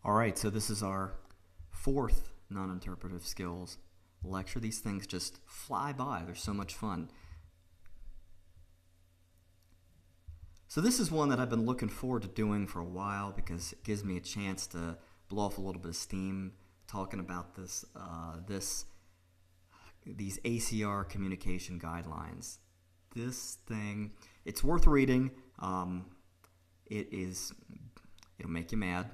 All right, so this is our fourth non-interpretive skills lecture. These things just fly by. They're so much fun. So this is one that I've been looking forward to doing for a while because it gives me a chance to blow off a little bit of steam talking about these ACR communication guidelines. This thing, it's worth reading. It'll make you mad,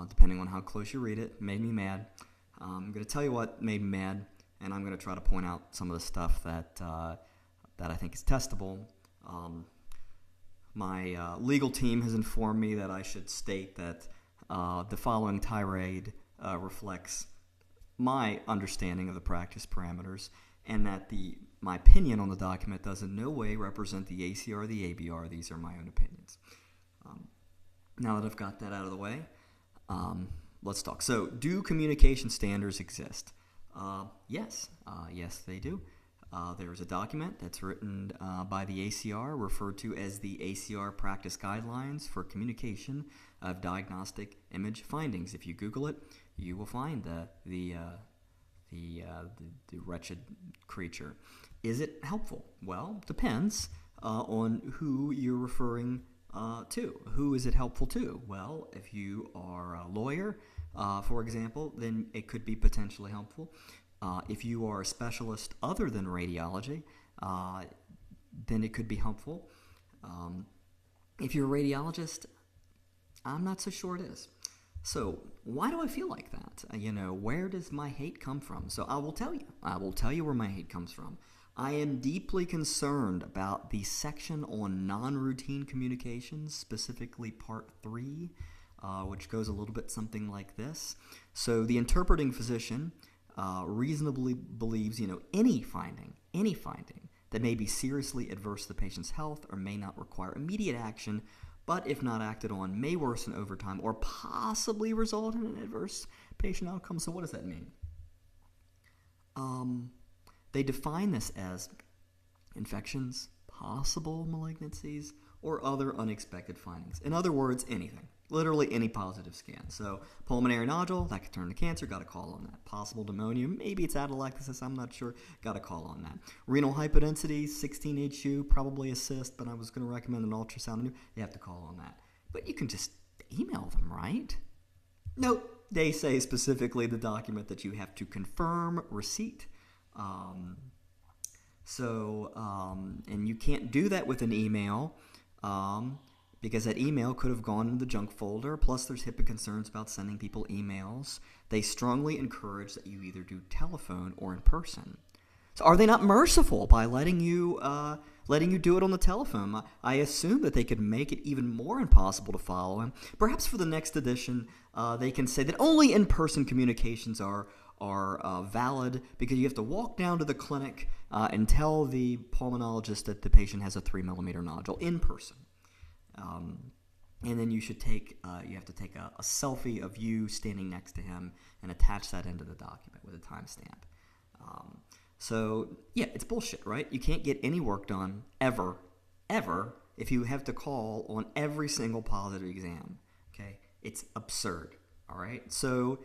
depending on how close you read it. It made me mad. I'm going to tell you what made me mad, and I'm going to try to point out some of the stuff that I think is testable. My legal team has informed me that I should state that the following tirade reflects my understanding of the practice parameters, and that my opinion on the document does in no way represent the ACR or the ABR. These are my own opinions. Now that I've got that out of the way, let's talk. So, do communication standards exist? Yes. Yes, they do. There's a document that's written by the ACR, referred to as the ACR Practice Guidelines for Communication of Diagnostic Image Findings. If you Google it, you will find the wretched creature. Is it helpful? Well, depends on who you're referring to. Who is it helpful to? Well, if you are a lawyer, for example, then it could be potentially helpful. If you are a specialist other than radiology, then it could be helpful. If you're a radiologist, I'm not so sure it is. So why do I feel like that? Where does my hate come from? So I will tell you. I will tell you where my hate comes from. I am deeply concerned about the section on non-routine communications, specifically Part 3, which goes a little bit something like this. So the interpreting physician reasonably believes, any finding that may be seriously adverse to the patient's health or may not require immediate action, but if not acted on, may worsen over time or possibly result in an adverse patient outcome. So what does that mean? They define this as infections, possible malignancies, or other unexpected findings. In other words, anything. Literally any positive scan. So pulmonary nodule, that could turn to cancer, got a call on that. Possible pneumonia, maybe it's atelectasis, I'm not sure, got a call on that. Renal hypodensity, 16HU, probably a cyst, but I was going to recommend an ultrasound. You have to call on that. But you can just email them, right? Nope. They say specifically the document that you have to confirm receipt. And you can't do that with an email, because that email could have gone into the junk folder. Plus, there's HIPAA concerns about sending people emails. They strongly encourage that you either do telephone or in person. So are they not merciful by letting you do it on the telephone? I assume that they could make it even more impossible to follow. And perhaps for the next edition, they can say that only in-person communications are valid, because you have to walk down to the clinic and tell the pulmonologist that the patient has a 3mm nodule in person. And then you have to take a selfie of you standing next to him and attach that into the document with a timestamp. It's bullshit, right? You can't get any work done ever, if you have to call on every single positive exam. Okay, it's absurd. All right, so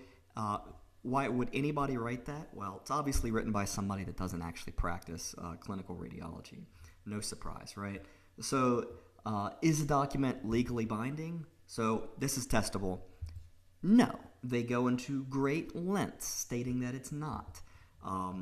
why would anybody write that? Well, it's obviously written by somebody that doesn't actually practice clinical radiology. No surprise, right? So. Is the document legally binding? So this is testable. No. They go into great lengths stating that it's not.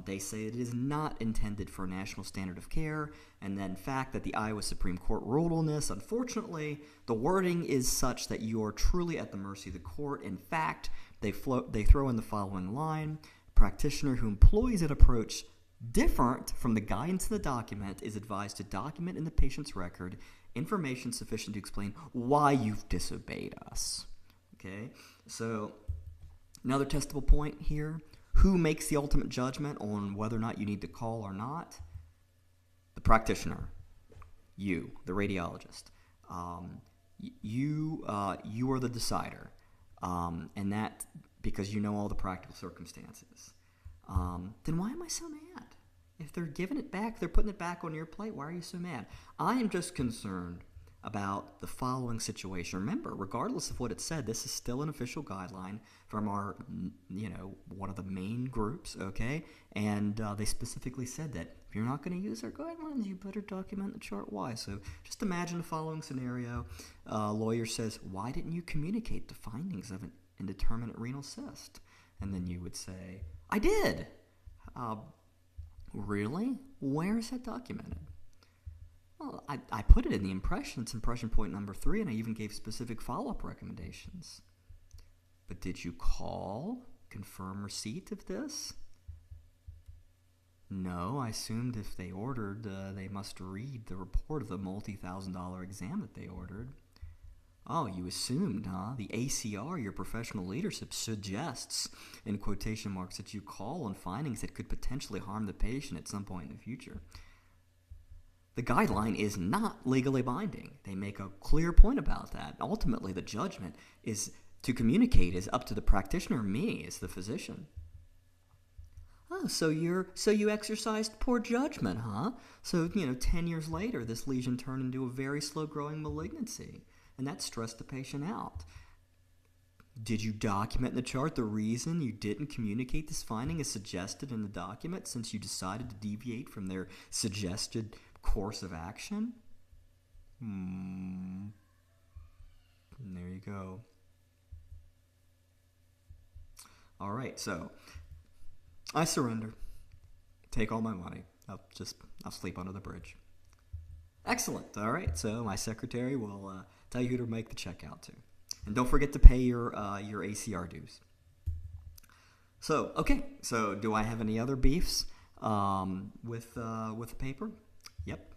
They say it is not intended for a national standard of care, and then fact that the Iowa Supreme Court ruled on this. Unfortunately, the wording is such that you are truly at the mercy of the court. In fact, they throw in the following line: practitioner who employs an approach different from the guidance of the document is advised to document in the patient's record information sufficient to explain why you've disobeyed us. Okay, so another testable point here: who makes the ultimate judgment on whether or not you need to call or not? The practitioner, you, the radiologist. You are the decider, and that because you know all the practical circumstances. Then why am I so mad? If they're giving it back, they're putting it back on your plate, why are you so mad? I am just concerned about the following situation. Remember, regardless of what it said, this is still an official guideline from our, one of the main groups, okay? And they specifically said that if you're not going to use our guidelines, you better document the chart why. So just imagine the following scenario. Lawyer says, why didn't you communicate the findings of an indeterminate renal cyst? And then you would say, I did. Really? Where is that documented? Well, I put it in the impression. It's impression point number 3, and I even gave specific follow-up recommendations. But did you call, confirm receipt of this? No, I assumed if they ordered, they must read the report of the multi-$1,000 exam that they ordered. Oh, you assumed, huh? The ACR, your professional leadership, suggests, in quotation marks, that you call on findings that could potentially harm the patient at some point in the future. The guideline is not legally binding. They make a clear point about that. Ultimately, the judgment is to communicate is up to the practitioner, me, as the physician. Oh, so you exercised poor judgment, huh? So, 10 years later, this lesion turned into a very slow-growing malignancy, and that stressed the patient out. Did you document in the chart the reason you didn't communicate this finding as suggested in the document since you decided to deviate from their suggested course of action? And there you go. All right, so I surrender. Take all my money. I'll sleep under the bridge. Excellent. All right, so my secretary will tell you who to make the check out to. And don't forget to pay your ACR dues. So, okay. So, do I have any other beefs with the paper? Yep,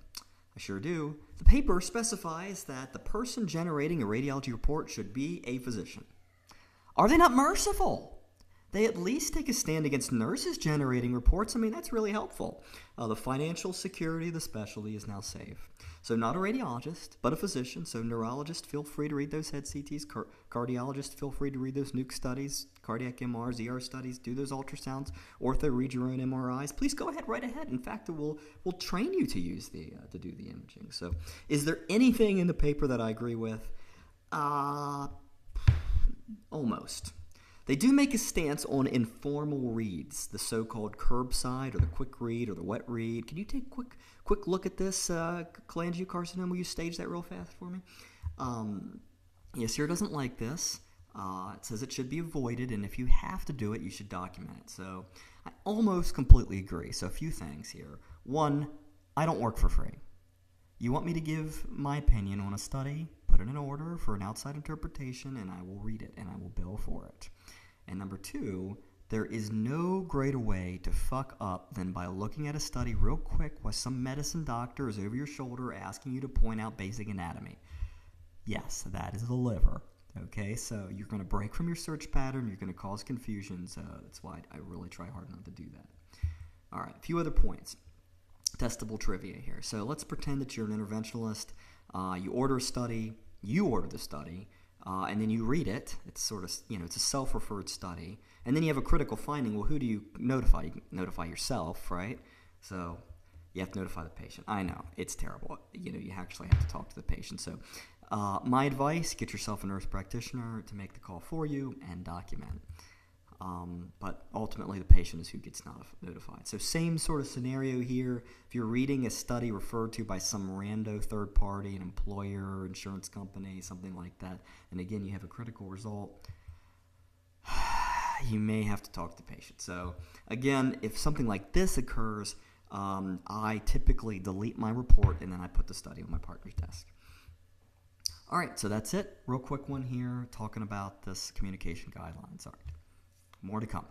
I sure do. The paper specifies that the person generating a radiology report should be a physician. Are they not merciful? They at least take a stand against nurses generating reports. I mean, that's really helpful. The financial security of the specialty is now safe. So not a radiologist, but a physician. So neurologist, feel free to read those head CTs. Cardiologist, feel free to read those nuke studies, cardiac MRs, ER studies, do those ultrasounds. Ortho, read your own MRIs. Please go ahead, right ahead. In fact, we'll train you to use to do the imaging. So is there anything in the paper that I agree with? Almost. They do make a stance on informal reads, the so-called curbside or the quick read or the wet read. Can you take a quick look at this cholangiocarcinoma? Will you stage that real fast for me? Yes, here doesn't like this. It says it should be avoided, and if you have to do it, you should document it. So I almost completely agree. So a few things here. One, I don't work for free. You want me to give my opinion on a study? Put it in order for an outside interpretation, and I will read it, and I will bill for it. And number 2, there is no greater way to fuck up than by looking at a study real quick while some medicine doctor is over your shoulder asking you to point out basic anatomy. Yes, that is the liver. Okay, so you're going to break from your search pattern. You're going to cause confusion. So that's why I really try hard not to do that. All right, a few other points. Testable trivia here. So let's pretend that you're an interventionalist. You order a study. You order the study. And then you read it. It's sort of, it's a self-referred study. And then you have a critical finding. Well, who do you notify? You notify yourself, right? So you have to notify the patient. I know, it's terrible. You actually have to talk to the patient. So my advice, get yourself a nurse practitioner to make the call for you and document. But ultimately, the patient is who gets notified. So same sort of scenario here. If you're reading a study referred to by some rando third party, an employer, insurance company, something like that, and again, you have a critical result, you may have to talk to the patient. So again, if something like this occurs, I typically delete my report and then I put the study on my partner's desk. All right, so that's it. Real quick one here, talking about this communication guidelines. All right. More to come.